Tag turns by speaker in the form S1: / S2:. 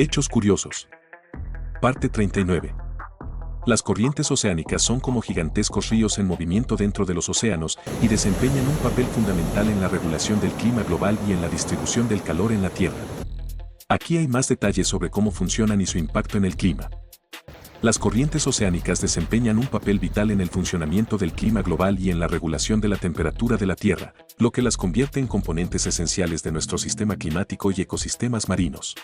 S1: Hechos curiosos. Parte 39. Las corrientes oceánicas son como gigantescos ríos en movimiento dentro de los océanos y desempeñan un papel fundamental en la regulación del clima global y en la distribución del calor en la Tierra. Aquí hay más detalles sobre cómo funcionan y su impacto en el clima. Las corrientes oceánicas desempeñan un papel vital en el funcionamiento del clima global y en la regulación de la temperatura de la Tierra, lo que las convierte en componentes esenciales de nuestro sistema climático y ecosistemas marinos.